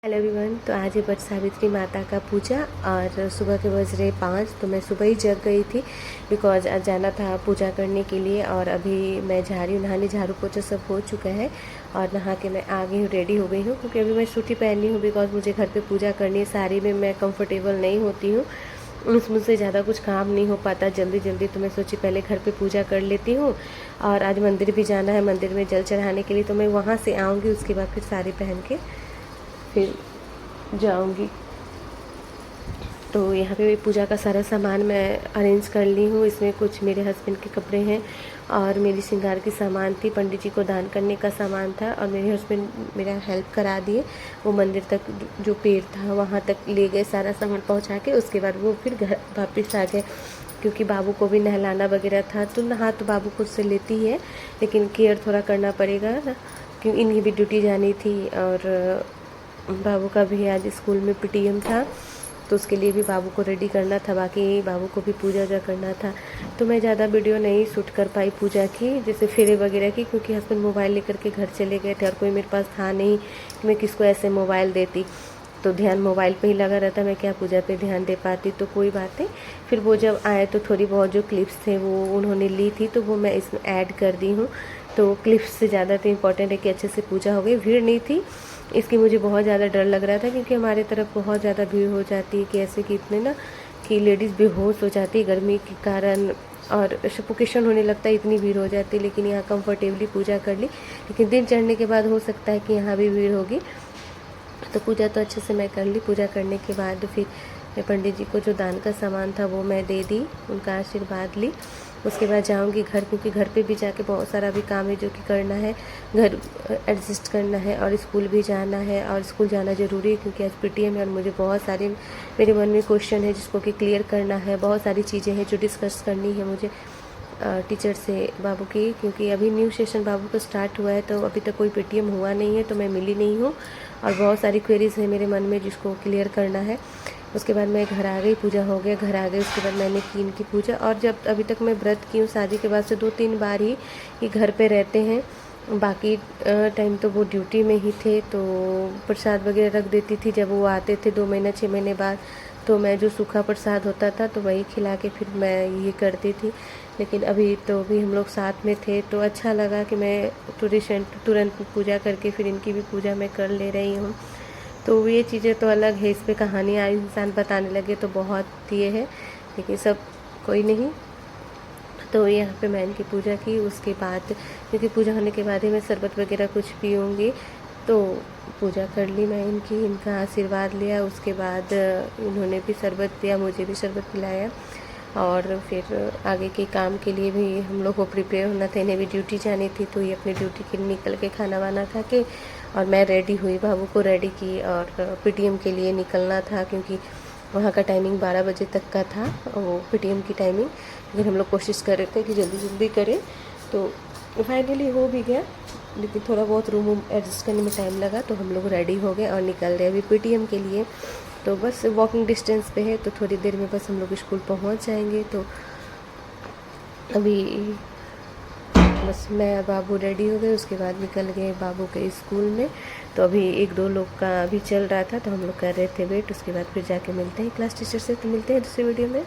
Hello everyone. तो आज है वट सावित्री माता का पूजा और सुबह के बज रहे 5। तो मैं सुबह ही जग गई थी बिकॉज आज जाना था पूजा करने के लिए। और अभी मैं जा रही हूँ नहाने, झाड़ू पोछा सब हो चुका है और नहा के मैं आ गई हूँ, रेडी हो गई हूँ क्योंकि अभी मैं सूटी पहनी हूँ बिकॉज मुझे घर पे पूजा करनी है। साड़ी में मैं कंफर्टेबल नहीं होती हूँ, मुझसे ज़्यादा कुछ काम नहीं हो पाता जल्दी जल्दी। तो मैं सोची पहले घर पे पूजा कर लेती हूँ और आज मंदिर भी जाना है, मंदिर में जल चढ़ाने के लिए। तो मैं वहाँ से आऊँगी, उसके बाद फिर साड़ी पहन के फिर जाऊंगी। तो यहाँ पे पूजा का सारा सामान मैं अरेंज कर ली हूँ। इसमें कुछ मेरे हस्बैंड के कपड़े हैं और मेरी श्रृंगार की सामान थी, पंडित जी को दान करने का सामान था और मेरे हस्बैंड मेरा हेल्प करा दिए। वो मंदिर तक जो पेड़ था वहाँ तक ले गए सारा सामान पहुँचा के। उसके बाद वो फिर घर वापस आ गए क्योंकि बाबू को भी नहलाना वगैरह था। तो नहा तो बाबू खुद से लेती ही है लेकिन केयर थोड़ा करना पड़ेगा ना, क्योंकि इनकी भी ड्यूटी जानी थी और बाबू का भी आज स्कूल में पीटीएम था तो उसके लिए भी बाबू को रेडी करना था, बाकी बाबू को भी पूजा वूजा करना था। तो मैं ज़्यादा वीडियो नहीं शूट कर पाई पूजा की, जैसे फेरे वगैरह की, क्योंकि हस्बैंड मोबाइल लेकर के घर चले गए थे और कोई मेरे पास था नहीं कि मैं किसको ऐसे मोबाइल देती। तो ध्यान मोबाइल पे ही लगा रहता, मैं क्या पूजा पे ध्यान दे पाती। तो कोई बात नहीं, फिर वो जब आए तो थोड़ी बहुत जो क्लिप्स थे वो उन्होंने ली थी तो वो मैं इसमें ऐड कर दी हूँ। तो क्लिप्स से ज़्यादा तो इम्पॉर्टेंट है कि अच्छे से पूजा हो गई। भीड़ नहीं थी, इसकी मुझे बहुत ज़्यादा डर लग रहा था क्योंकि हमारे तरफ बहुत ज़्यादा भीड़ हो जाती है कि ऐसे कि इतने ना कि लेडीज़ बेहोश हो जाती है गर्मी के कारण और सफोकेशन होने लगता है, इतनी भीड़ हो जाती है। लेकिन यहाँ कंफर्टेबली पूजा कर ली, लेकिन दिन चढ़ने के बाद हो सकता है कि यहाँ भी भीड़ होगी। तो पूजा तो अच्छे से मैं कर ली। पूजा करने के बाद फिर मैं पंडित जी को जो दान का सामान था वो मैं दे दी, उनका आशीर्वाद ली। उसके बाद जाऊंगी घर, क्योंकि घर पे भी जाके बहुत सारा भी काम है जो कि करना है, घर एडजस्ट करना है और स्कूल भी जाना है। और स्कूल जाना ज़रूरी है क्योंकि आज पीटीएम है और मुझे बहुत सारे मेरे मन में क्वेश्चन है जिसको कि क्लियर करना है। बहुत सारी चीज़ें हैं जो डिस्कस करनी है मुझे टीचर से बाबू की, क्योंकि अभी न्यू सेशन बाबू का स्टार्ट हुआ है तो अभी तक कोई पीटीएम हुआ नहीं है तो मैं मिली नहीं हूँ और बहुत सारी क्वेरीज है मेरे मन में जिसको क्लियर करना है। उसके बाद मैं घर आ गई, पूजा हो गया, घर आ गई। उसके बाद मैंने की इनकी पूजा। और जब अभी तक मैं व्रत की हूँ, शादी के बाद से 2-3 बार ही ये घर पे रहते हैं, बाकी टाइम तो वो ड्यूटी में ही थे। तो प्रसाद वगैरह रख देती थी जब वो आते थे 2 महीना 6 महीने बाद, तो मैं जो सूखा प्रसाद होता था तो वही खिला के फिर मैं ये करती थी। लेकिन अभी तो भी हम लोग साथ में थे तो अच्छा लगा कि मैं तुरंत पूजा करके फिर इनकी भी पूजा मैं कर ले रही हूँ। तो ये चीज़ें तो अलग है, इस पे कहानियाँ इंसान बताने लगे तो बहुत ये है, लेकिन सब कोई नहीं। तो यहाँ पे मैं इनकी पूजा की। उसके बाद क्योंकि पूजा होने के बाद ही मैं शरबत वगैरह कुछ पीऊँगी, तो पूजा कर ली मैं इनकी, इनका आशीर्वाद लिया। उसके बाद इन्होंने भी शरबत पिया, मुझे भी शरबत पिलाया और फिर आगे के काम के लिए भी हम लोग को प्रिपेयर होना था। इन्हें भी ड्यूटी जानी थी तो ये अपनी ड्यूटी के लिए निकल के खाना वाना खा के और मैं रेडी हुई, बाबू को रेडी की और पीटीएम के लिए निकलना था क्योंकि वहाँ का टाइमिंग 12 बजे तक का था वो पीटीएम की टाइमिंग। लेकिन हम लोग कोशिश कर रहे थे कि जल्दी जल्दी करें, तो फाइनली हो भी गया। लेकिन थोड़ा बहुत रूम एडजस्ट करने में टाइम लगा तो हम लोग रेडी हो गए और निकल रहे अभी पीटीएम के लिए। तो बस वॉकिंग डिस्टेंस पे है तो थोड़ी देर में बस हम लोग स्कूल पहुंच जाएंगे। तो अभी बस मैं बाबू रेडी हो गए, उसके बाद निकल गए बाबू के स्कूल में। तो अभी 1-2 लोग का अभी चल रहा था तो हम लोग कर रहे थे वेट। उसके बाद फिर जाके मिलते हैं क्लास टीचर से। तो मिलते हैं दूसरी वीडियो में।